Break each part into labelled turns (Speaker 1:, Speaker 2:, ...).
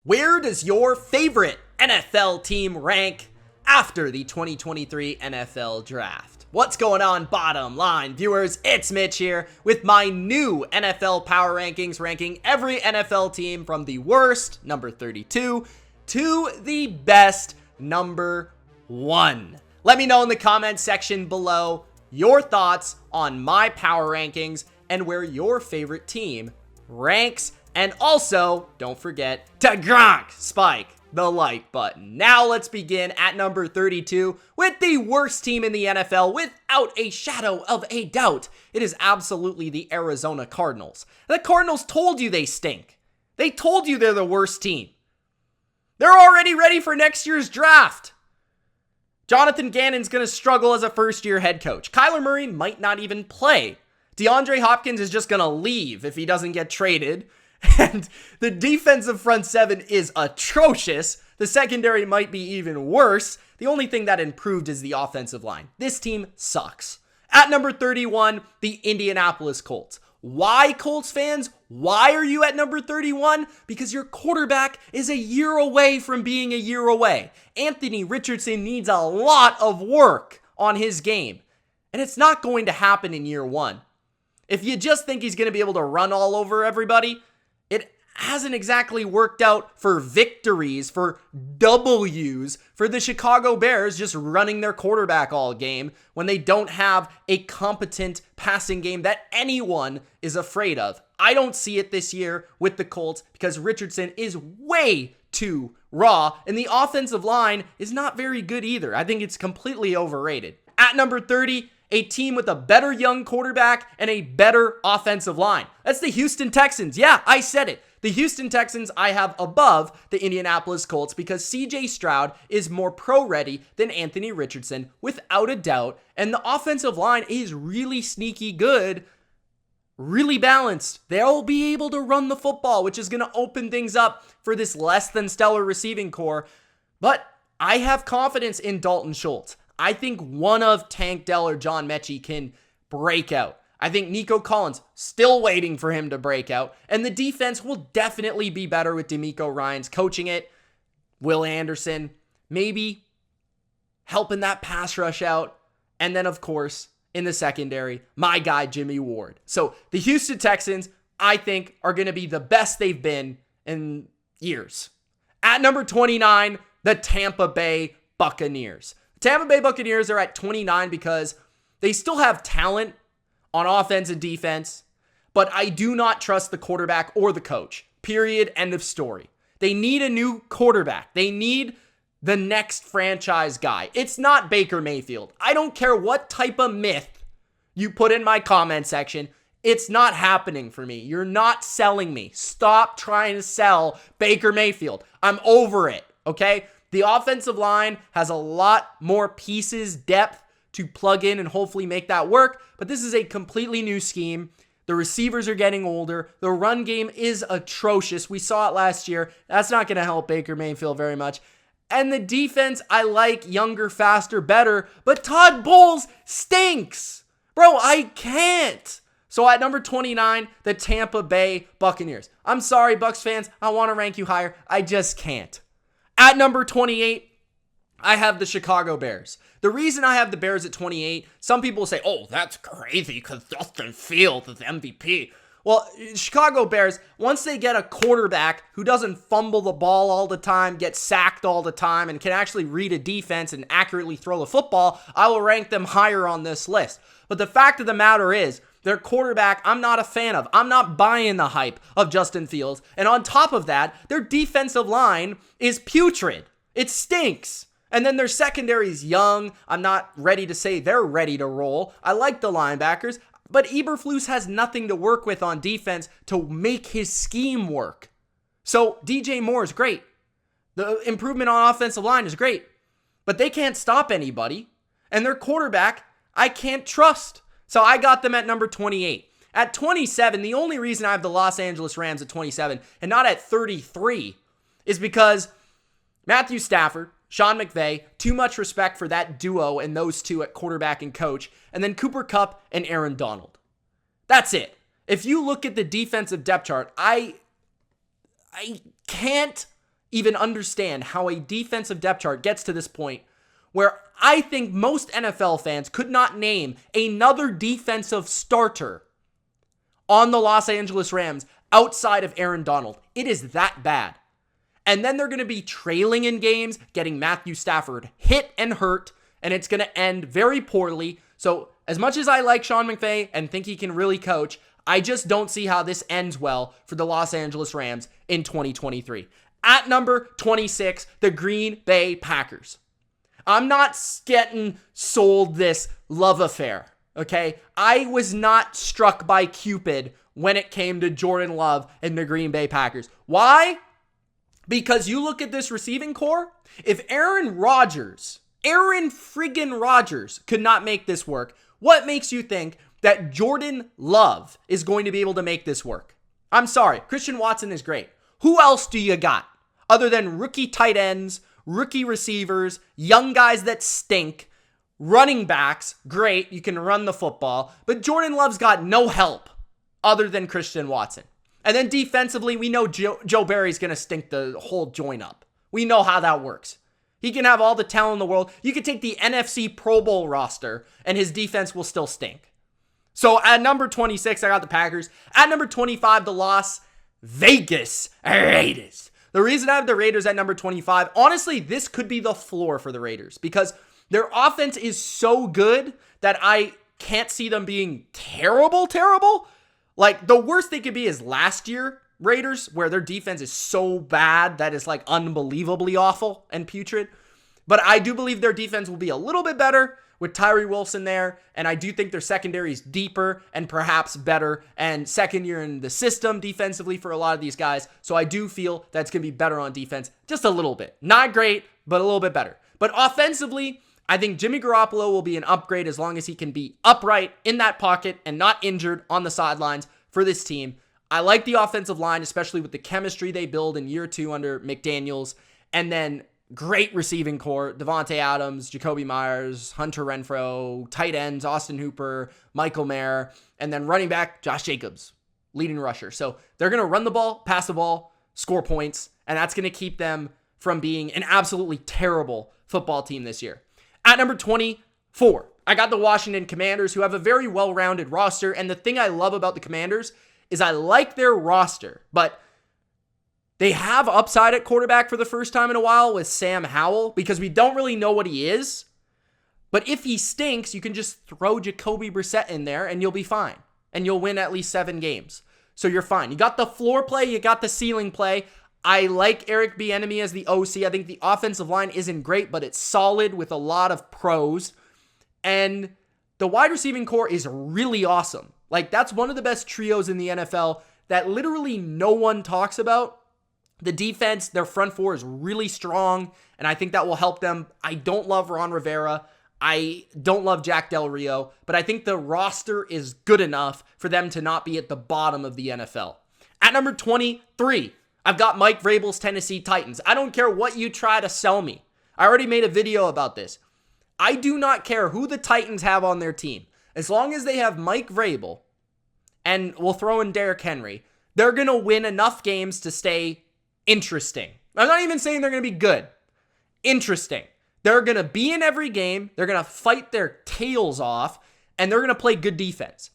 Speaker 1: Where does your favorite NFL team rank after the 2023 NFL Draft? What's going on, bottom line viewers? It's Mitch here with my new NFL Power Rankings, ranking every NFL team from the worst, number 32, to the best, number 1. Let me know in the comments section below your thoughts on my power rankings and where your favorite team ranks. And also, don't forget to spike the like button. Now let's begin at number 32 with the worst team in the NFL without a shadow of a doubt. It is absolutely the Arizona Cardinals. The Cardinals told you they stink. They told you they're the worst team. They're already ready for next year's draft. Jonathan Gannon's going to struggle as a first-year head coach. Kyler Murray might not even play. DeAndre Hopkins is just going to leave if he doesn't get traded. And the defensive front seven is atrocious. The secondary might be even worse. The only thing that improved is the offensive line. This team sucks. At number 31, the Indianapolis Colts. Why, Colts fans? Why are you at number 31? Because your quarterback is a year away from being a year away. Anthony Richardson needs a lot of work on his game. And it's not going to happen in year one. If you just think he's going to be able to run all over everybody, it hasn't exactly worked out for victories, for W's, for the Chicago Bears just running their quarterback all game when they don't have a competent passing game that anyone is afraid of. I don't see it this year with the Colts because Richardson is way too raw, and the offensive line is not very good either. I think it's completely overrated. At number 30, a team with a better young quarterback and a better offensive line. That's the Houston Texans. Yeah, I said it. The Houston Texans I have above the Indianapolis Colts because CJ Stroud is more pro-ready than Anthony Richardson, without a doubt. And the offensive line is really sneaky good, really balanced. They'll be able to run the football, which is going to open things up for this less than stellar receiving core. But I have confidence in Dalton Schultz. I think one of Tank Dell or John Mechie can break out. I think Nico Collins, still waiting for him to break out. And the defense will definitely be better with DeMeco Ryans coaching it. Will Anderson, maybe helping that pass rush out. And then, of course, in the secondary, my guy, Jimmy Ward. So the Houston Texans, I think, are going to be the best they've been in years. At number 29, the Tampa Bay Buccaneers. Tampa Bay Buccaneers are at 29 because they still have talent on offense and defense, but I do not trust the quarterback or the coach. Period. End of story. They need a new quarterback. They need the next franchise guy. It's not Baker Mayfield. I don't care what type of myth you put in my comment section. It's not happening for me. You're not selling me. Stop trying to sell Baker Mayfield. I'm over it, okay? The offensive line has a lot more pieces, depth to plug in and hopefully make that work. But this is a completely new scheme. The receivers are getting older. The run game is atrocious. We saw it last year. That's not going to help Baker Mayfield very much. And the defense, I like younger, faster, better. But Todd Bowles stinks. Bro, I can't. So at number 29, the Tampa Bay Buccaneers. I'm sorry, Bucs fans. I want to rank you higher. I just can't. At number 28, I have the Chicago Bears. The reason I have the Bears at 28, some people say, oh, that's crazy because Justin Fields is MVP. Well, Chicago Bears, once they get a quarterback who doesn't fumble the ball all the time, get sacked all the time, and can actually read a defense and accurately throw the football, I will rank them higher on this list. But the fact of the matter is, their quarterback, I'm not a fan of. I'm not buying the hype of Justin Fields. And on top of that, their defensive line is putrid. It stinks. And then their secondary is young. I'm not ready to say they're ready to roll. I like the linebackers, but Eberflus has nothing to work with on defense to make his scheme work. So DJ Moore is great. The improvement on offensive line is great, but they can't stop anybody. And their quarterback, I can't trust. So I got them at number 28. At 27, the only reason I have the Los Angeles Rams at 27 and not at 33 is because Matthew Stafford, Sean McVay, too much respect for that duo and those two at quarterback and coach, and then Cooper Kupp and Aaron Donald. That's it. If you look at the defensive depth chart, I can't even understand how a defensive depth chart gets to this point where I think most NFL fans could not name another defensive starter on the Los Angeles Rams outside of Aaron Donald. It is that bad. And then they're going to be trailing in games, getting Matthew Stafford hit and hurt, and it's going to end very poorly. So as much as I like Sean McVay and think he can really coach, I just don't see how this ends well for the Los Angeles Rams in 2023. At number 26, the Green Bay Packers. I'm not getting sold this love affair, okay? I was not struck by Cupid when it came to Jordan Love and the Green Bay Packers. Why? Because you look at this receiving core, if Aaron friggin' Rodgers could not make this work, what makes you think that Jordan Love is going to be able to make this work? I'm sorry, Christian Watson is great. Who else do you got other than rookie tight ends, rookie receivers, young guys that stink, running backs? Great, you can run the football, but Jordan Love's got no help other than Christian Watson. And then defensively, we know Joe Barry's going to stink the whole joint up. We know how that works. He can have all the talent in the world. You could take the NFC Pro Bowl roster, and his defense will still stink. So at number 26, I got the Packers. At number 25, the Las Vegas Raiders. The reason I have the Raiders at number 25, honestly, this could be the floor for the Raiders because their offense is so good that I can't see them being terrible. Like, the worst they could be is last year Raiders, where their defense is so bad that it's like unbelievably awful and putrid. But I do believe their defense will be a little bit better with Tyree Wilson there, and I do think their secondary is deeper and perhaps better, and second year in the system defensively for a lot of these guys. So I do feel that it's going to be better on defense, just a little bit. Not great, but a little bit better. But offensively, I think Jimmy Garoppolo will be an upgrade as long as he can be upright in that pocket and not injured on the sidelines for this team. I like the offensive line, especially with the chemistry they build in year 2 under McDaniels, and then great receiving core, Devontae Adams, Jacoby Myers, Hunter Renfrow, tight ends, Austin Hooper, Michael Mayer, and then running back, Josh Jacobs, leading rusher. So they're going to run the ball, pass the ball, score points, and that's going to keep them from being an absolutely terrible football team this year. At number 24, I got the Washington Commanders, who have a very well-rounded roster, and the thing I love about the Commanders is I like their roster, but they have upside at quarterback for the first time in a while with Sam Howell because we don't really know what he is. But if he stinks, you can just throw Jacoby Brissett in there and you'll be fine. And you'll win at least 7 games. So you're fine. You got the floor play, you got the ceiling play. I like Eric Bieniemy as the OC. I think the offensive line isn't great, but it's solid with a lot of pros. And the wide receiving core is really awesome. Like, that's one of the best trios in the NFL that literally no one talks about. The defense, their front four is really strong, and I think that will help them. I don't love Ron Rivera. I don't love Jack Del Rio, but I think the roster is good enough for them to not be at the bottom of the NFL. At number 23, I've got Mike Vrabel's Tennessee Titans. I don't care what you try to sell me. I already made a video about this. I do not care who the Titans have on their team. As long as they have Mike Vrabel, and we'll throw in Derrick Henry, they're going to win enough games to stay interesting. I'm not even saying they're going to be good. Interesting. They're going to be in every game. They're going to fight their tails off, and they're going to play good defense.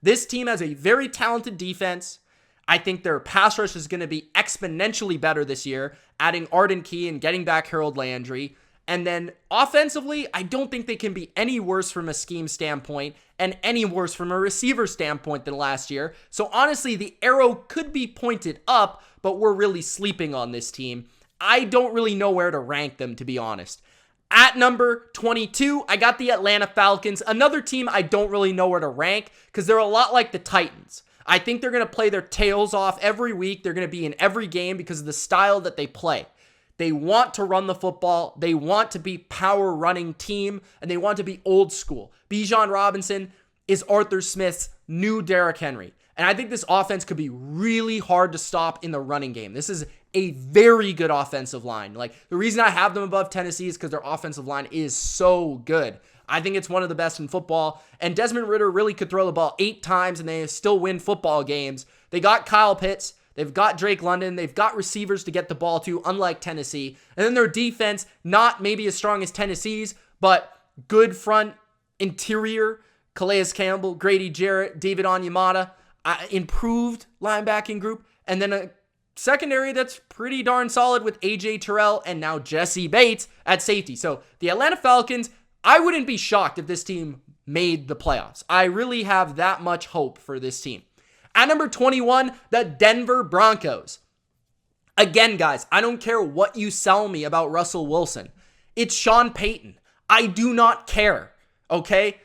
Speaker 1: This team has a very talented defense. I think their pass rush is going to be exponentially better this year, adding Arden Key and getting back Harold Landry. And then offensively, I don't think they can be any worse from a scheme standpoint and any worse from a receiver standpoint than last year. So honestly, the arrow could be pointed up, but we're really sleeping on this team. I don't really know where to rank them, to be honest. At number 22, I got the Atlanta Falcons, another team I don't really know where to rank because they're a lot like the Titans. I think they're going to play their tails off every week. They're going to be in every game because of the style that they play. They want to run the football. They want to be power running team, and they want to be old school. Bijan Robinson is Arthur Smith's new Derrick Henry. And I think this offense could be really hard to stop in the running game. This is a very good offensive line. Like, the reason I have them above Tennessee is because their offensive line is so good. I think it's one of the best in football. And Desmond Ridder really could throw the ball 8 times and they still win football games. They got Kyle Pitts. They've got Drake London. They've got receivers to get the ball to, unlike Tennessee. And then their defense, not maybe as strong as Tennessee's, but good front interior. Calais Campbell, Grady Jarrett, David Onyemata, improved linebacking group. And then a secondary that's pretty darn solid with AJ Terrell and now Jesse Bates at safety. So the Atlanta Falcons, I wouldn't be shocked if this team made the playoffs. I really have that much hope for this team. At number 21, the Denver Broncos. Again, guys, I don't care what you sell me about Russell Wilson. It's Sean Payton. I do not care, okay?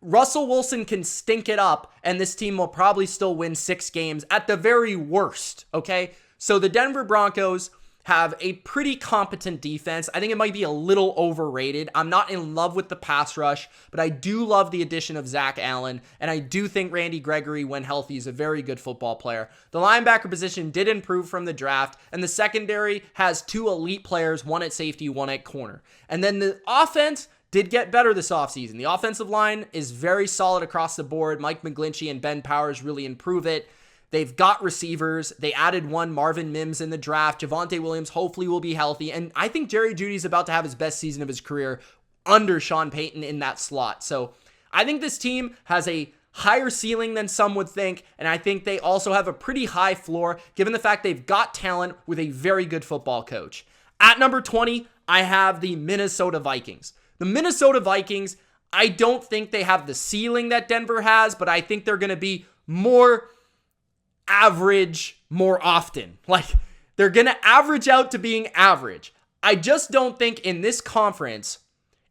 Speaker 1: Russell Wilson can stink it up, and this team will probably still win 6 games at the very worst, okay? So the Denver Broncos have a pretty competent defense. I think it might be a little overrated. I'm not in love with the pass rush, but I do love the addition of Zach Allen, and I do think Randy Gregory, when healthy, is a very good football player. The linebacker position did improve from the draft, and the secondary has 2 elite players, one at safety, one at corner. And then the offense did get better this offseason. The offensive line is very solid across the board. Mike McGlinchey and Ben Powers really improve it. They've got receivers. They added one, Marvin Mims, in the draft. Javonte Williams hopefully will be healthy. And I think Jerry Jeudy's about to have his best season of his career under Sean Payton in that slot. So I think this team has a higher ceiling than some would think. And I think they also have a pretty high floor, given the fact they've got talent with a very good football coach. At number 20, I have the Minnesota Vikings. The Minnesota Vikings, I don't think they have the ceiling that Denver has, but I think they're going to be more average more often. Like, they're going to average out to being average. I just don't think in this conference,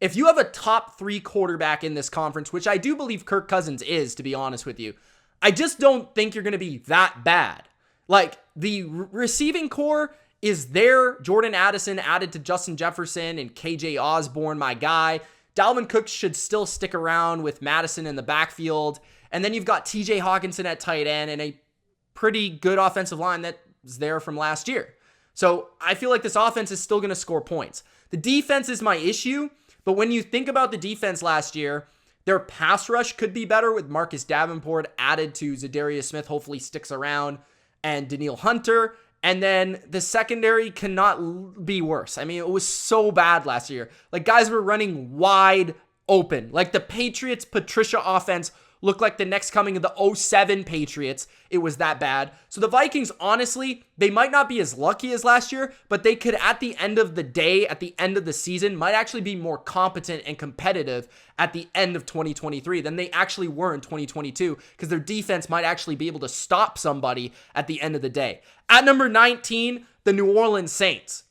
Speaker 1: if you have a top 3 quarterback in this conference, which I do believe Kirk Cousins is, to be honest with you, I just don't think you're going to be that bad. Like, the receiving core is there. Jordan Addison added to Justin Jefferson and KJ Osborne, my guy. Dalvin Cook should still stick around with Madison in the backfield. And then you've got TJ Hawkinson at tight end and a pretty good offensive line that was there from last year. So I feel like this offense is still going to score points. The defense is my issue, but when you think about the defense last year, their pass rush could be better with Marcus Davenport added to Zadarius Smith, hopefully sticks around, and Danielle Hunter. And then the secondary cannot be worse. I mean, it was so bad last year. Like, guys were running wide open. Like, the Patriots' Patricia offense looked like the next coming of the 07 Patriots. It was that bad. So the Vikings, honestly, they might not be as lucky as last year, but they could, at the end of the day, at the end of the season, might actually be more competent and competitive at the end of 2023 than they actually were in 2022, because their defense might actually be able to stop somebody at the end of the day. At number 19, the New Orleans Saints.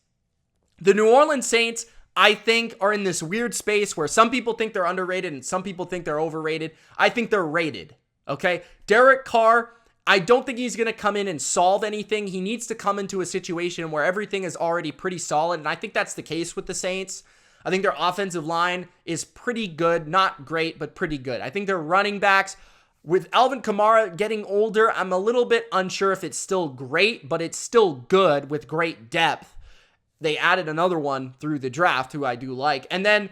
Speaker 1: The New Orleans Saints, I think, are in this weird space where some people think they're underrated and some people think they're overrated. I think they're rated, okay? Derek Carr, I don't think he's going to come in and solve anything. He needs to come into a situation where everything is already pretty solid, and I think that's the case with the Saints. I think their offensive line is pretty good. Not great, but pretty good. I think their running backs, with Alvin Kamara getting older, I'm a little bit unsure if it's still great, but it's still good with great depth. They added another one through the draft, who I do like. And then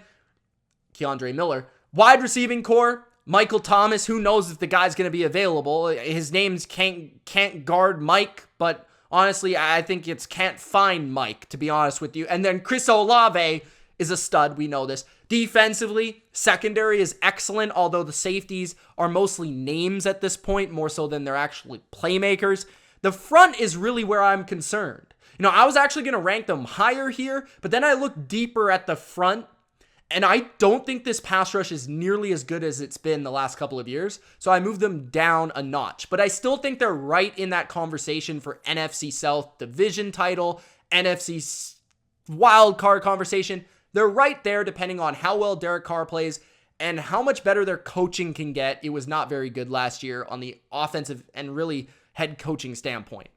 Speaker 1: Keandre Miller. Wide receiving core, Michael Thomas. Who knows if the guy's going to be available? His name's can't guard Mike, but honestly, I think it's can't find Mike, to be honest with you. And then Chris Olave is a stud. We know this. Defensively, secondary is excellent, although the safeties are mostly names at this point, more so than they're actually playmakers. The front is really where I'm concerned. You know, I was actually going to rank them higher here, but then I looked deeper at the front, and I don't think this pass rush is nearly as good as it's been the last couple of years, so I moved them down a notch. But I still think they're right in that conversation for NFC South division title, NFC wild card conversation. They're right there depending on how well Derek Carr plays and how much better their coaching can get. It was not very good last year on the offensive and really head coaching standpoint.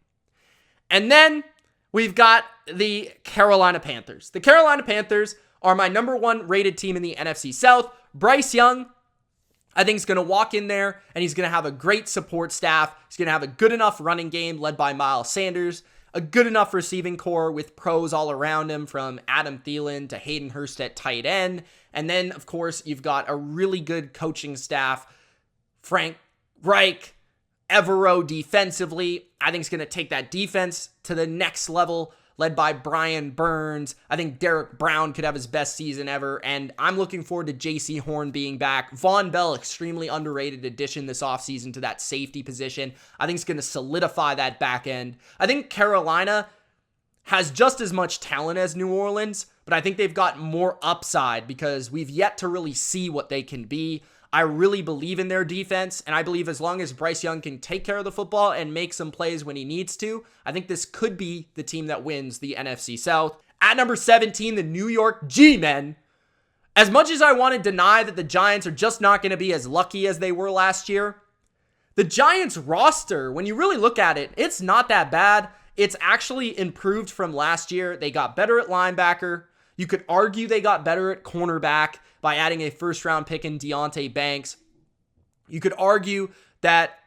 Speaker 1: And then we've got the Carolina Panthers. The Carolina Panthers are my number 1 rated team in the NFC South. Bryce Young, I think, is going to walk in there and he's going to have a great support staff. He's going to have a good enough running game led by Miles Sanders, a good enough receiving core with pros all around him, from Adam Thielen to Hayden Hurst at tight end. And then, of course, you've got a really good coaching staff, Frank Reich, Evero defensively, I think is going to take that defense to the next level, led by Brian Burns. I think Derek Brown could have his best season ever, and I'm looking forward to J.C. Horn being back. Von Bell, extremely underrated addition this offseason to that safety position. I think it's going to solidify that back end. I think Carolina has just as much talent as New Orleans, but I think they've got more upside because we've yet to really see what they can be. I really believe in their defense, and I believe as long as Bryce Young can take care of the football and make some plays when he needs to, I think this could be the team that wins the NFC South. At number 17, the New York G-Men. As much as I want to deny that the Giants are just not going to be as lucky as they were last year, the Giants roster, when you really look at it, it's not that bad. It's actually improved from last year. They got better at linebacker. You could argue they got better at cornerback by adding a first-round pick in Deonte Banks. You could argue that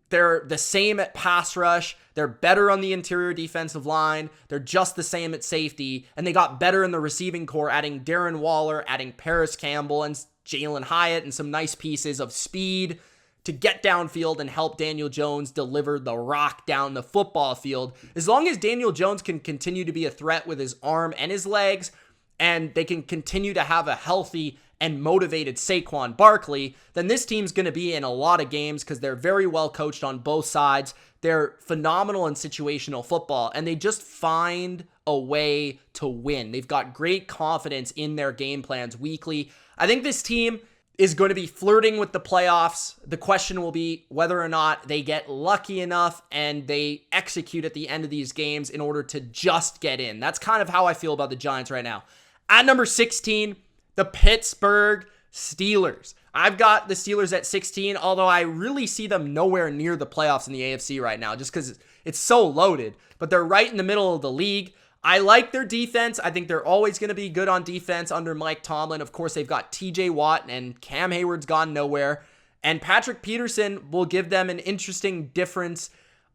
Speaker 1: they're the same at pass rush. They're better on the interior defensive line. They're just the same at safety. And they got better in the receiving core, adding Darren Waller, adding Paris Campbell, and Jalen Hyatt, and some nice pieces of speed to get downfield and help Daniel Jones deliver the rock down the football field. As long as Daniel Jones can continue to be a threat with his arm and his legs, and they can continue to have a healthy and motivated Saquon Barkley, then this team's going to be in a lot of games because they're very well coached on both sides. They're phenomenal in situational football, and they just find a way to win. They've got great confidence in their game plans weekly. I think this team is going to be flirting with the playoffs. The question will be whether or not they get lucky enough and they execute at the end of these games in order to just get in. That's kind of how I feel about the Giants right now. At number 16, the Pittsburgh Steelers. I've got the Steelers at 16, although I really see them nowhere near the playoffs in the AFC right now, just because it's so loaded. But they're right in the middle of the league. I like their defense. I think they're always going to be good on defense under Mike Tomlin. Of course, they've got TJ Watt, and Cam Hayward's gone nowhere. And Patrick Peterson will give them an interesting difference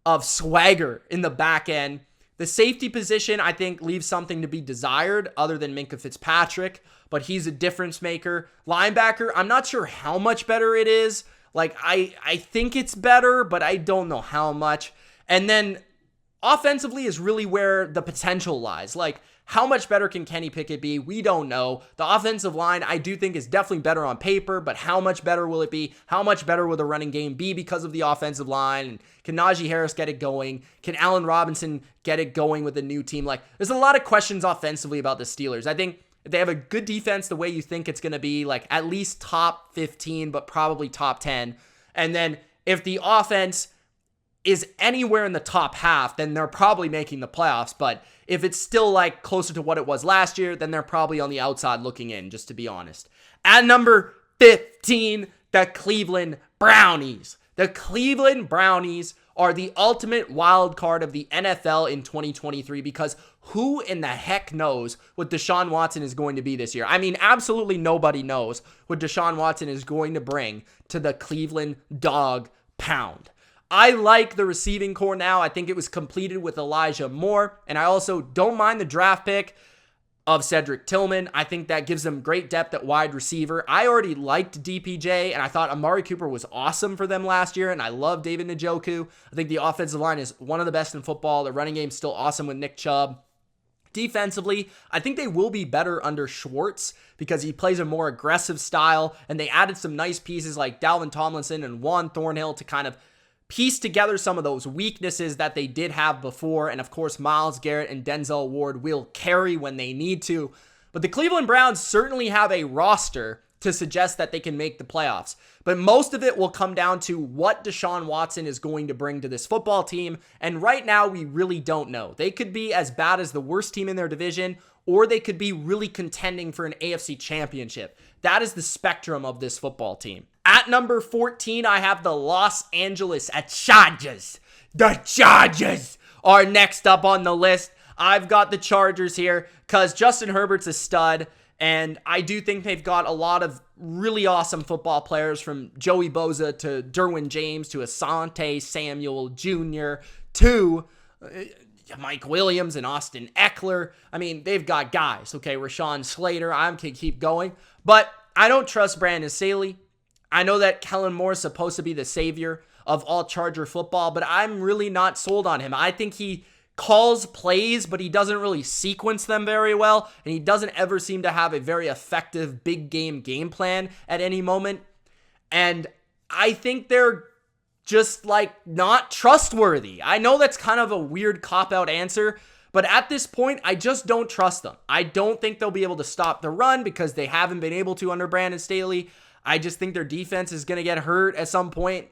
Speaker 1: of swagger in the back end. The safety position, I think, leaves something to be desired other than Minkah Fitzpatrick, but he's a difference maker. Linebacker, I'm not sure how much better it is. Like, I think it's better, but I don't know how much. And then offensively is really where the potential lies. Like, how much better can Kenny Pickett be? We don't know. The offensive line, I do think, is definitely better on paper, but how much better will it be? How much better will the running game be because of the offensive line? And can Najee Harris get it going? Can Allen Robinson get it going with a new team? Like, there's a lot of questions offensively about the Steelers. I think if they have a good defense the way you think it's going to be, like at least top 15, but probably top 10. And then if the offense is anywhere in the top half, then they're probably making the playoffs. But if it's still like closer to what it was last year, then they're probably on the outside looking in, just to be honest. At number 15, the Cleveland Brownies. The Cleveland Brownies are the ultimate wild card of the NFL in 2023 because who in the heck knows what Deshaun Watson is going to be this year? I mean, absolutely nobody knows what Deshaun Watson is going to bring to the Cleveland Dog Pound. I like the receiving core now. I think it was completed with Elijah Moore, and I also don't mind the draft pick of Cedric Tillman. I think that gives them great depth at wide receiver. I already liked DPJ, and I thought Amari Cooper was awesome for them last year, and I love David Njoku. I think the offensive line is one of the best in football. The running game's still awesome with Nick Chubb. Defensively, I think they will be better under Schwartz because he plays a more aggressive style, and they added some nice pieces like Dalvin Tomlinson and Juan Thornhill to kind of piece together some of those weaknesses that they did have before. And of course, Myles Garrett and Denzel Ward will carry when they need to. But the Cleveland Browns certainly have a roster to suggest that they can make the playoffs. But most of it will come down to what Deshaun Watson is going to bring to this football team. And right now, we really don't know. They could be as bad as the worst team in their division, or they could be really contending for an AFC championship. That is the spectrum of this football team. At number 14, I have the Los Angeles Chargers. The Chargers are next up on the list. I've got the Chargers here because Justin Herbert's a stud, and I do think they've got a lot of really awesome football players, from Joey Bosa to Derwin James to Asante Samuel Jr. to Mike Williams and Austin Eckler. I mean, they've got guys, okay? Rashawn Slater, I can keep going. But I don't trust Brandon Staley. I know that Kellen Moore is supposed to be the savior of all Charger football, but I'm really not sold on him. I think he calls plays, but he doesn't really sequence them very well, and he doesn't ever seem to have a very effective big game plan at any moment. And I think they're just like not trustworthy. I know that's kind of a weird cop-out answer, but at this point, I just don't trust them. I don't think they'll be able to stop the run because they haven't been able to under Brandon Staley. I just think their defense is going to get hurt at some point.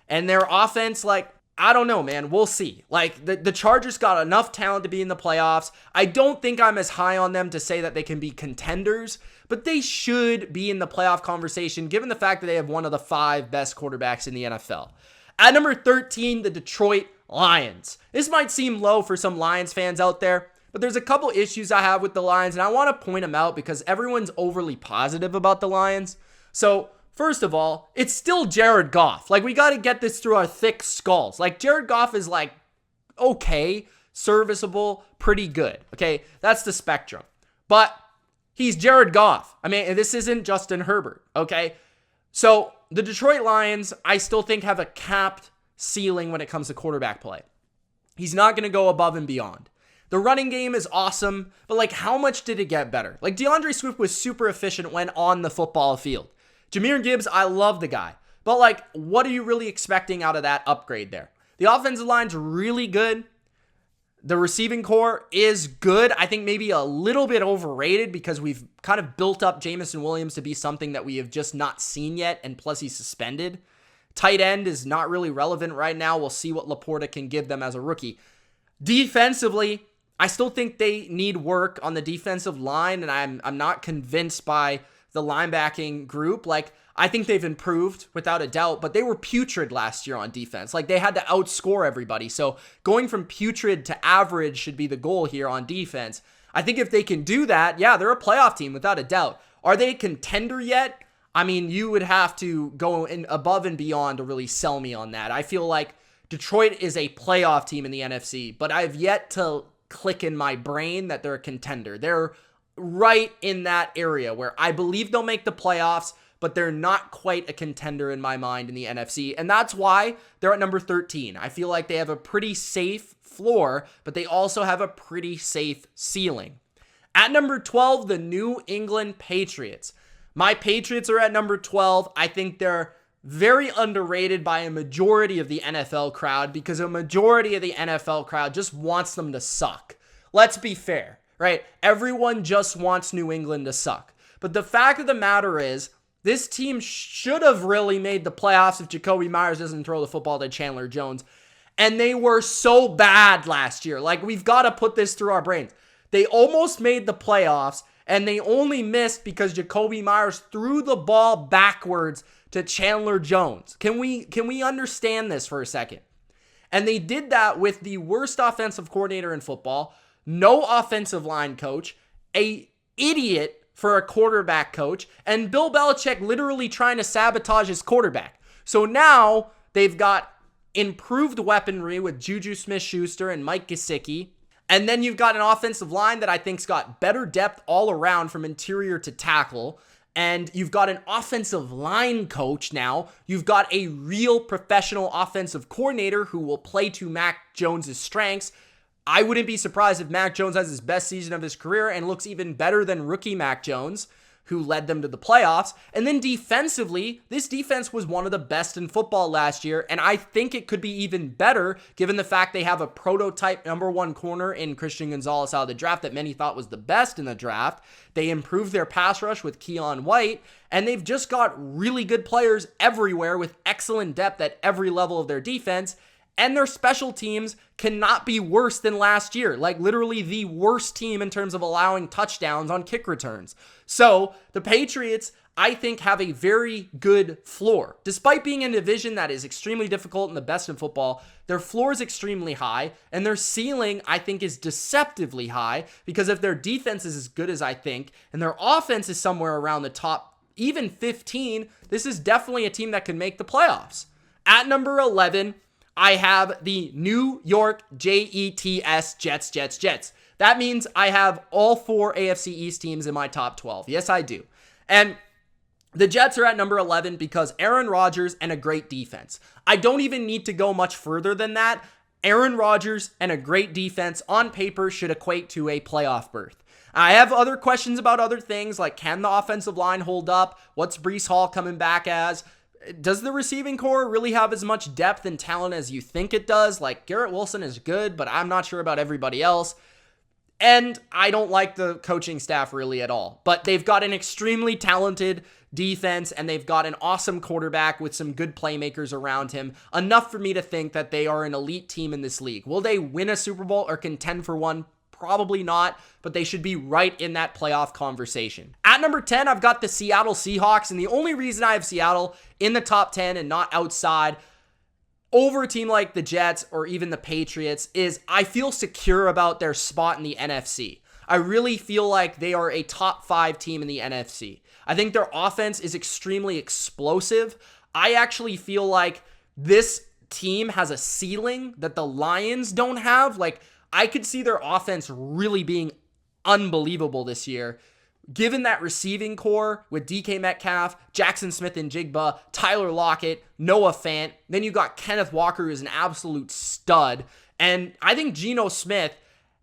Speaker 1: And their offense, like, I don't know, man. We'll see. Like, the Chargers got enough talent to be in the playoffs. I don't think I'm as high on them to say that they can be contenders, but they should be in the playoff conversation given the fact that they have one of the 5 best quarterbacks in the NFL. At number 13, the Detroit Lions. This might seem low for some Lions fans out there, but there's a couple issues I have with the Lions, and I want to point them out because everyone's overly positive about the Lions. So, first of all, it's still Jared Goff. Like, we got to get this through our thick skulls. Like, Jared Goff is like, okay, serviceable, pretty good. Okay, that's the spectrum. But he's Jared Goff. I mean, this isn't Justin Herbert, okay? So, the Detroit Lions, I still think, have a capped ceiling when it comes to quarterback play. He's not going to go above and beyond. The running game is awesome, but like, how much did it get better? Like, DeAndre Swift was super efficient when on the football field. Jahmyr Gibbs, I love the guy, but like, what are you really expecting out of that upgrade there? The offensive line's really good. The receiving core is good. I think maybe a little bit overrated because we've kind of built up Jameson Williams to be something that we have just not seen yet, and plus he's suspended. Tight end is not really relevant right now. We'll see what Laporta can give them as a rookie. Defensively, I still think they need work on the defensive line, and I'm not convinced by the linebacking group. Like, I think they've improved without a doubt, but they were putrid last year on defense. Like, they had to outscore everybody. So going from putrid to average should be the goal here on defense. I think if they can do that, yeah, they're a playoff team without a doubt. Are they a contender yet? I mean, you would have to go in above and beyond to really sell me on that. I feel like Detroit is a playoff team in the NFC, but I've yet to click in my brain that they're a contender. They're right in that area where I believe they'll make the playoffs, but they're not quite a contender in my mind in the NFC, and that's why they're at number 13. I feel like they have a pretty safe floor, but they also have a pretty safe ceiling. At number 12, the New England Patriots. My Patriots are at number 12. I think they're very underrated by a majority of the NFL crowd because a majority of the NFL crowd just wants them to suck. Let's be fair, right? Everyone just wants New England to suck. But the fact of the matter is, this team should have really made the playoffs if Jacoby Myers doesn't throw the football to Chandler Jones. And they were so bad last year. Like, we've got to put this through our brains. They almost made the playoffs, and they only missed because Jacoby Myers threw the ball backwards to Chandler Jones. Can we understand this for a second? And they did that with the worst offensive coordinator in football, no offensive line coach, a idiot for a quarterback coach, and Bill Belichick literally trying to sabotage his quarterback. So now they've got improved weaponry with Juju Smith-Schuster and Mike Gesicki. And then you've got an offensive line that I think's got better depth all around from interior to tackle. And you've got an offensive line coach now. You've got a real professional offensive coordinator who will play to Mac Jones' strengths. I wouldn't be surprised if Mac Jones has his best season of his career and looks even better than rookie Mac Jones, who led them to the playoffs. And then defensively, this defense was one of the best in football last year, and I think it could be even better given the fact they have a prototype number 1 corner in Christian Gonzalez out of the draft that many thought was the best in the draft. They improved their pass rush with Keon White, and they've just got really good players everywhere with excellent depth at every level of their defense. And their special teams cannot be worse than last year. Like, literally the worst team in terms of allowing touchdowns on kick returns. So the Patriots, I think, have a very good floor. Despite being in a division that is extremely difficult and the best in football, their floor is extremely high, and their ceiling, I think, is deceptively high, because if their defense is as good as I think, and their offense is somewhere around the top, even 15, this is definitely a team that can make the playoffs. At number 11, I have the New York Jets, Jets. That means I have all 4 AFC East teams in my top 12. Yes, I do. And The Jets are at number 11 because Aaron Rodgers and a great defense. I don't even need to go much further than that. Aaron Rodgers and a great defense on paper should equate to a playoff berth. I have other questions about other things, like can the offensive line hold up? What's Breece Hall coming back as? Does the receiving core really have as much depth and talent as you think it does? Like, Garrett Wilson is good, but I'm not sure about everybody else. And I don't like the coaching staff really at all. But they've got an extremely talented defense, and they've got an awesome quarterback with some good playmakers around him. Enough for me to think that they are an elite team in this league. Will they win a Super Bowl or contend for one? Probably not, but they should be right in that playoff conversation. At number 10, I've got the Seattle Seahawks, and the only reason I have Seattle in the top 10 and not outside over a team like the Jets or even the Patriots is I feel secure about their spot in the NFC. I really feel like they are a top 5 team in the NFC. I think their offense is extremely explosive. I actually feel like this team has a ceiling that the Lions don't have. Like, I could see their offense really being unbelievable this year, given that receiving core with DK Metcalf, Jackson Smith and Jigba, Tyler Lockett, Noah Fant. Then you got Kenneth Walker, who's an absolute stud. And I think Geno Smith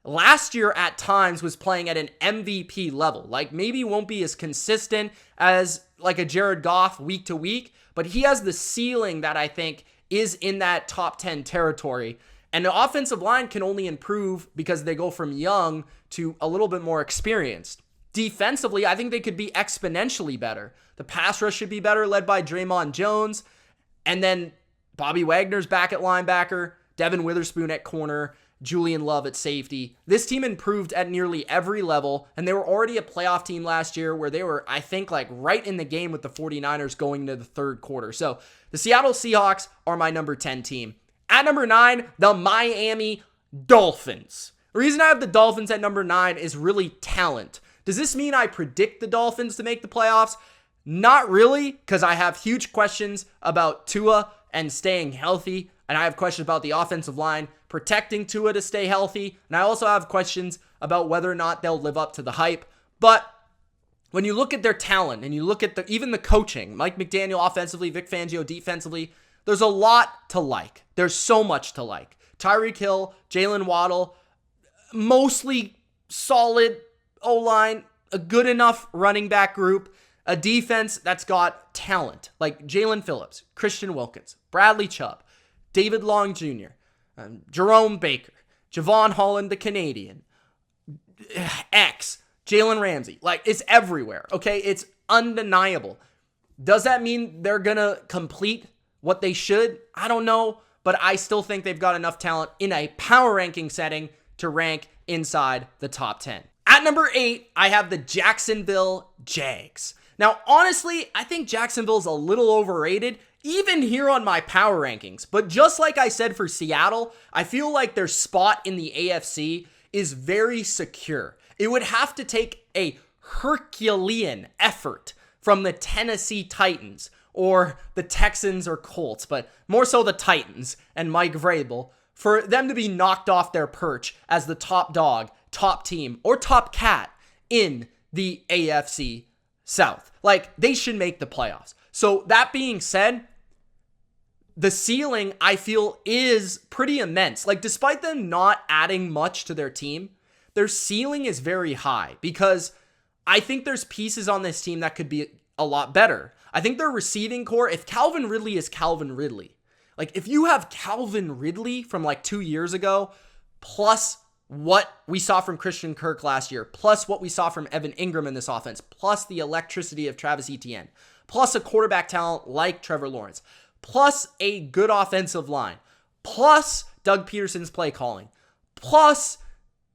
Speaker 1: last year at times was playing at an MVP level. Like, maybe won't be as consistent as like a Jared Goff week to week, but he has the ceiling that I think is in that top 10 territory. And the offensive line can only improve because they go from young to a little bit more experienced. Defensively, I think they could be exponentially better. The pass rush should be better, led by Draymond Jones. And then Bobby Wagner's back at linebacker, Devin Witherspoon at corner, Julian Love at safety. This team improved at nearly every level, and they were already a playoff team last year where they were, I think, like right in the game with the 49ers going into the third quarter. So the Seattle Seahawks are my number 10 team. At number 9, the Miami Dolphins. The reason I have the Dolphins at number 9 is really talent. Does this mean I predict the Dolphins to make the playoffs? Not really, because I have huge questions about Tua and staying healthy, and I have questions about the offensive line protecting Tua to stay healthy, and I also have questions about whether or not they'll live up to the hype. But when you look at their talent and you look at even the coaching, Mike McDaniel offensively, Vic Fangio defensively, there's a lot to like. There's so much to like. Tyreek Hill, Jalen Waddle, mostly solid O-line, a good enough running back group, a defense that's got talent like Jalen Phillips, Christian Wilkins, Bradley Chubb, David Long Jr., Jerome Baker, Javon Holland, the Canadian, Jalen Ramsey. Like, it's everywhere, okay? It's undeniable. Does that mean they're going to complete what they should? I don't know, but I still think they've got enough talent in a power ranking setting to rank inside the top 10. At number 8, I have the Jacksonville Jags. Now, honestly, I think Jacksonville's a little overrated, even here on my power rankings. But just like I said for Seattle, I feel like their spot in the AFC is very secure. It would have to take a Herculean effort from the Tennessee Titans or the Texans or Colts, but more so the Titans and Mike Vrabel, for them to be knocked off their perch as the top dog, top team, or top cat in the AFC South. Like, they should make the playoffs. So that being said, the ceiling, I feel, is pretty immense. Like, despite them not adding much to their team, their ceiling is very high because I think there's pieces on this team that could be a lot better. I think their receiving core, if Calvin Ridley is Calvin Ridley, like if you have Calvin Ridley from like 2 years ago, plus what we saw from Christian Kirk last year, plus what we saw from Evan Ingram in this offense, plus the electricity of Travis Etienne, plus a quarterback talent like Trevor Lawrence, plus a good offensive line, plus Doug Peterson's play calling, plus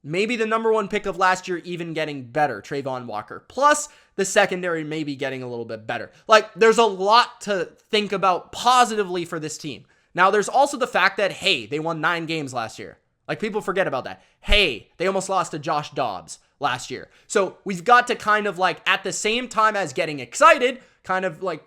Speaker 1: maybe the number 1 pick of last year even getting better, Trayvon Walker, plus the secondary maybe getting a little bit better. Like, there's a lot to think about positively for this team. Now, there's also the fact that, hey, they won 9 games last year. Like, people forget about that. Hey, they almost lost to Josh Dobbs last year. So we've got to kind of like, at the same time as getting excited, kind of like,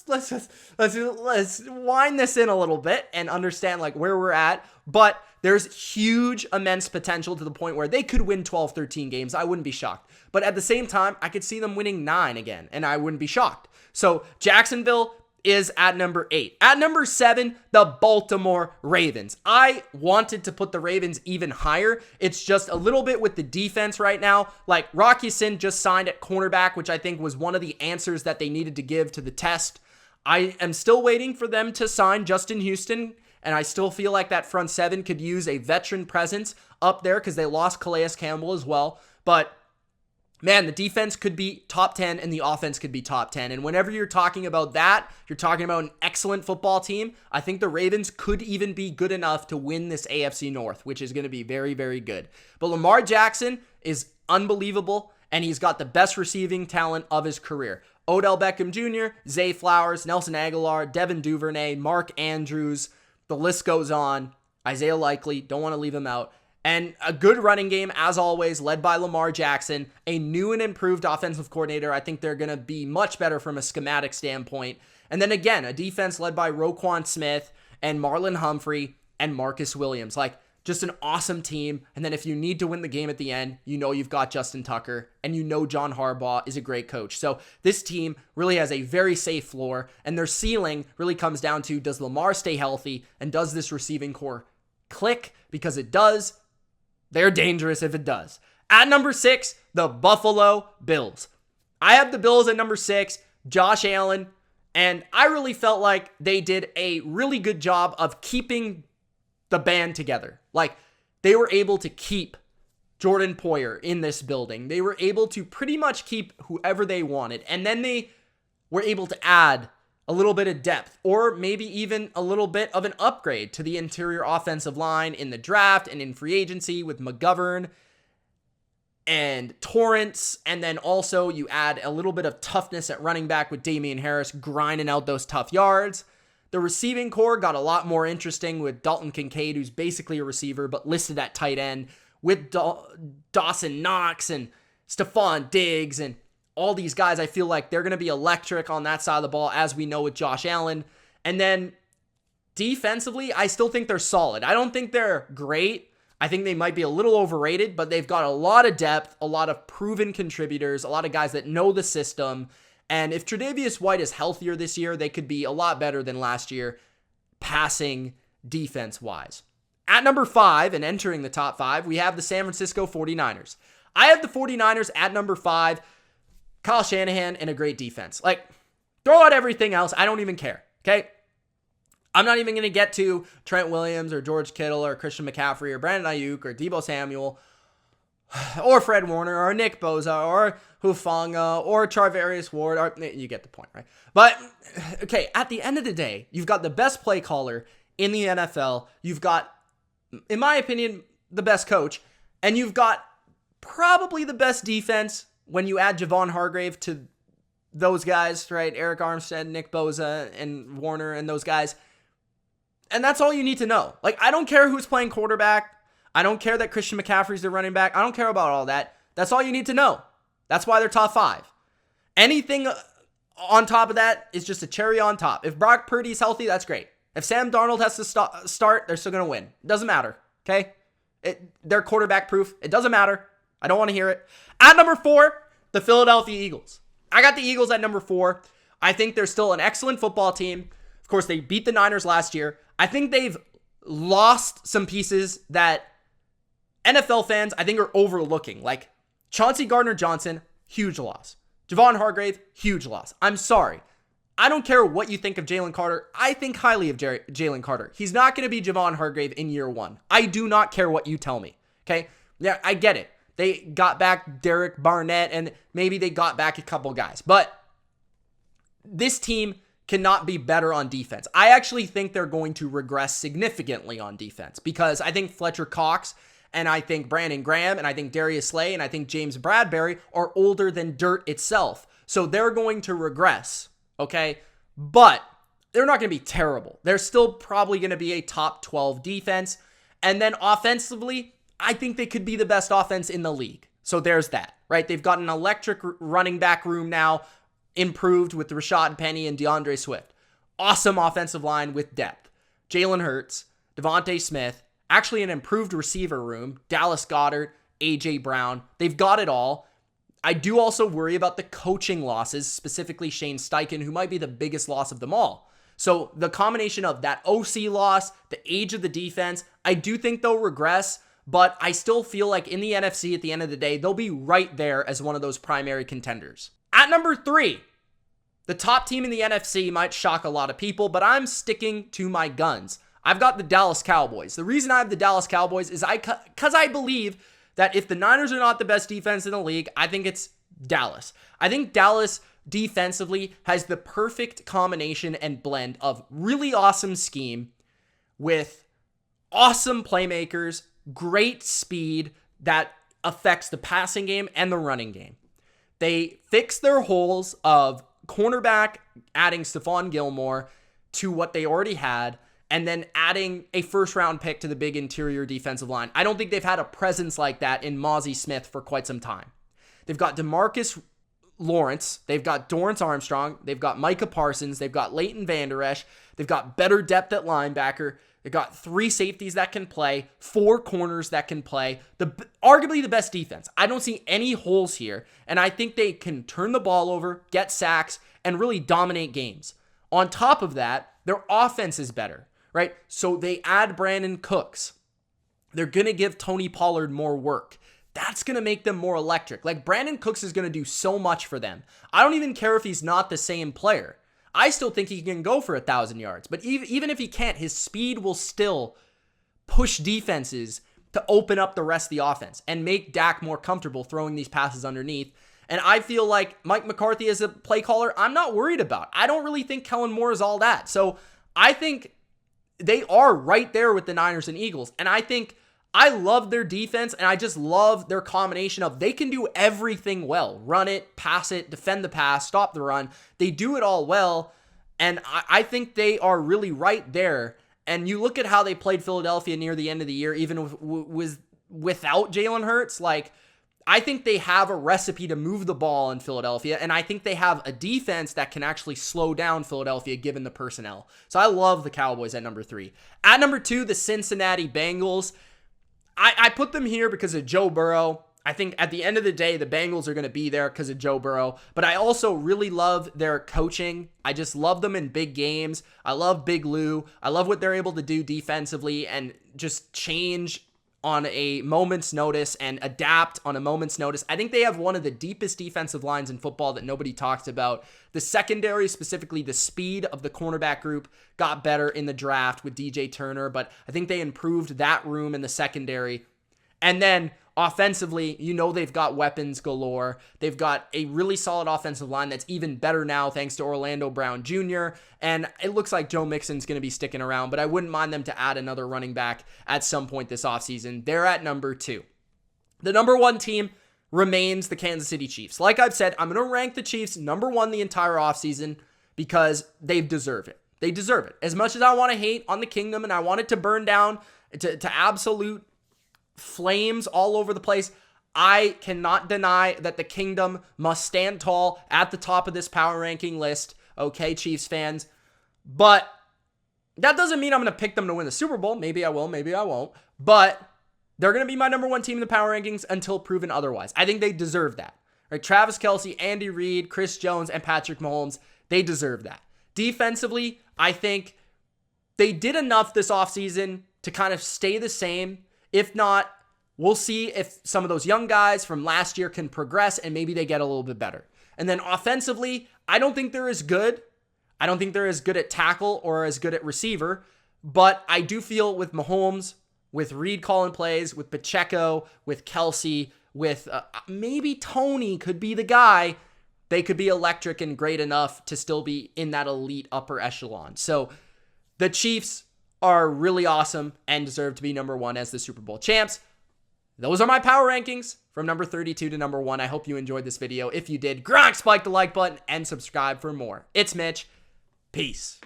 Speaker 1: let's wind this in a little bit and understand like where we're at. But there's huge, immense potential to the point where they could win 12, 13 games. I wouldn't be shocked. But at the same time, I could see them winning 9 again, and I wouldn't be shocked. So Jacksonville is at number 8. At number 7, the Baltimore Ravens. I wanted to put the Ravens even higher. It's just a little bit with the defense right now. Like, Rocky Sin just signed at cornerback, which I think was one of the answers that they needed to give to the test. I am still waiting for them to sign Justin Houston, and I still feel like that front 7 could use a veteran presence up there because they lost Calais Campbell as well. But man, the defense could be top 10 and the offense could be top 10. And whenever you're talking about that, you're talking about an excellent football team. I think the Ravens could even be good enough to win this AFC North, which is going to be very, very good. But Lamar Jackson is unbelievable, and he's got the best receiving talent of his career. Odell Beckham Jr., Zay Flowers, Nelson Aguilar, Devin Duvernay, Mark Andrews, the list goes on. Isaiah Likely, don't want to leave him out. And a good running game, as always, led by Lamar Jackson. A new and improved offensive coordinator. I think they're going to be much better from a schematic standpoint. And then again, a defense led by Roquan Smith and Marlon Humphrey and Marcus Williams. Like, just an awesome team. And then if you need to win the game at the end, you know you've got Justin Tucker, and you know John Harbaugh is a great coach. So this team really has a very safe floor, and their ceiling really comes down to, does Lamar stay healthy, and does this receiving core click? Because it does. They're dangerous if it does. At number 6, the Buffalo Bills. I have the Bills at number 6, Josh Allen, and I really felt like they did a really good job of keeping the band together. Like, they were able to keep Jordan Poyer in this building. They were able to pretty much keep whoever they wanted, and then they were able to add a little bit of depth, or maybe even a little bit of an upgrade to the interior offensive line in the draft and in free agency with McGovern and Torrance. And then also you add a little bit of toughness at running back with Damian Harris grinding out those tough yards. The receiving core got a lot more interesting with Dalton Kincaid, who's basically a receiver, but listed at tight end, with Dawson Knox and Stephon Diggs and all these guys. I feel like they're going to be electric on that side of the ball, as we know with Josh Allen. And then defensively, I still think they're solid. I don't think they're great. I think they might be a little overrated, but they've got a lot of depth, a lot of proven contributors, a lot of guys that know the system. And if Tre'Davious White is healthier this year, they could be a lot better than last year, passing defense-wise. At number 5, and entering the top 5, we have the San Francisco 49ers. I have the 49ers at number 5. Kyle Shanahan and a great defense. Like, throw out everything else. I don't even care, okay? I'm not even going to get to Trent Williams or George Kittle or Christian McCaffrey or Brandon Ayuk or Deebo Samuel or Fred Warner or Nick Bosa or Hufanga or Charvarius Ward. Or, you get the point, right? But, okay, at the end of the day, you've got the best play caller in the NFL. You've got, in my opinion, the best coach. And you've got probably the best defense when you add Javon Hargrave to those guys, right? Eric Armstead, Nick Bosa, and Warner, and those guys. And that's all you need to know. Like, I don't care who's playing quarterback. I don't care that Christian McCaffrey's the running back. I don't care about all that. That's all you need to know. That's why they're top 5. Anything on top of that is just a cherry on top. If Brock Purdy's healthy, that's great. If Sam Darnold has to start, they're still going to win. It doesn't matter, okay? They're quarterback proof. It doesn't matter. I don't want to hear it. At number 4, the Philadelphia Eagles. I got the Eagles at number 4. I think they're still an excellent football team. Of course, they beat the Niners last year. I think they've lost some pieces that NFL fans, I think, are overlooking. Like Chauncey Gardner-Johnson, huge loss. Javon Hargrave, huge loss. I'm sorry. I don't care what you think of Jalen Carter. I think highly of Jalen Carter. He's not going to be Javon Hargrave in year 1. I do not care what you tell me, okay? Yeah, I get it. They got back Derek Barnett, and maybe they got back a couple guys. But this team cannot be better on defense. I actually think they're going to regress significantly on defense because I think Fletcher Cox and I think Brandon Graham and I think Darius Slay and I think James Bradbury are older than dirt itself. So they're going to regress, okay? But they're not going to be terrible. They're still probably going to be a top 12 defense. And then offensively, I think they could be the best offense in the league. So there's that, right? They've got an electric running back room now improved with Rashad Penny and DeAndre Swift. Awesome offensive line with depth. Jalen Hurts, Devontae Smith, actually an improved receiver room, Dallas Goedert, A.J. Brown. They've got it all. I do also worry about the coaching losses, specifically Shane Steichen, who might be the biggest loss of them all. So the combination of that OC loss, the age of the defense, I do think they'll regress, but I still feel like in the NFC at the end of the day, they'll be right there as one of those primary contenders. At number 3, the top team in the NFC might shock a lot of people, but I'm sticking to my guns. I've got the Dallas Cowboys. The reason I have the Dallas Cowboys is because I believe that if the Niners are not the best defense in the league, I think it's Dallas. I think Dallas defensively has the perfect combination and blend of really awesome scheme with awesome playmakers, great speed that affects the passing game and the running game. They fix their holes of cornerback, adding Stephon Gilmore to what they already had, and then adding a first-round pick to the big interior defensive line. I don't think they've had a presence like that in Mozzie Smith for quite some time. They've got DeMarcus Lawrence. They've got Dorrance Armstrong. They've got Micah Parsons. They've got Leighton Vander Esch. They've got better depth at linebacker. They've got 3 safeties that can play, 4 corners that can play. Arguably the best defense. I don't see any holes here, and I think they can turn the ball over, get sacks, and really dominate games. On top of that, their offense is better. Right? So they add Brandon Cooks. They're going to give Tony Pollard more work. That's going to make them more electric. Like, Brandon Cooks is going to do so much for them. I don't even care if he's not the same player. I still think he can go for 1,000 yards. But even if he can't, his speed will still push defenses to open up the rest of the offense and make Dak more comfortable throwing these passes underneath. And I feel like Mike McCarthy as a play caller, I'm not worried about. I don't really think Kellen Moore is all that. So I think they are right there with the Niners and Eagles. And I think I love their defense, and I just love their combination of they can do everything well. Run it, pass it, defend the pass, stop the run. They do it all well, and I think they are really right there. And you look at how they played Philadelphia near the end of the year, even without Jalen Hurts. Like, I think they have a recipe to move the ball in Philadelphia, and I think they have a defense that can actually slow down Philadelphia given the personnel. So I love the Cowboys at number 3. At number 2, the Cincinnati Bengals. I put them here because of Joe Burrow. I think at the end of the day, the Bengals are going to be there because of Joe Burrow, but I also really love their coaching. I just love them in big games. I love Big Lou. I love what they're able to do defensively and just change on a moment's notice and adapt on a moment's notice. I think they have one of the deepest defensive lines in football that nobody talks about. The secondary, specifically the speed of the cornerback group, got better in the draft with DJ Turner, but I think they improved that room in the secondary. And then offensively, you know they've got weapons galore. They've got a really solid offensive line that's even better now thanks to Orlando Brown Jr. And it looks like Joe Mixon's going to be sticking around, but I wouldn't mind them to add another running back at some point this offseason. They're at number 2. The number 1 team remains the Kansas City Chiefs. Like I've said, I'm going to rank the Chiefs number 1 the entire offseason because they deserve it. They deserve it. As much as I want to hate on the kingdom and I want it to burn down to absolute flames all over the place, I cannot deny that the kingdom must stand tall at the top of this power ranking list. Okay, Chiefs fans. But that doesn't mean I'm going to pick them to win the Super Bowl. Maybe I will, maybe I won't. But they're going to be my number 1 team in the power rankings until proven otherwise. I think they deserve that. Right? Travis Kelce, Andy Reid, Chris Jones, and Patrick Mahomes, they deserve that. Defensively, I think they did enough this offseason to kind of stay the same. If not, we'll see if some of those young guys from last year can progress and maybe they get a little bit better. And then offensively, I don't think they're as good. I don't think they're as good at tackle or as good at receiver, but I do feel with Mahomes, with Reed calling plays, with Pacheco, with Kelce, with maybe Tony could be the guy, they could be electric and great enough to still be in that elite upper echelon. So the Chiefs are really awesome and deserve to be number 1 as the Super Bowl champs. Those are my power rankings from number 32 to number 1. I hope you enjoyed this video. If you did, spike the like button and subscribe for more. It's Mitch. Peace.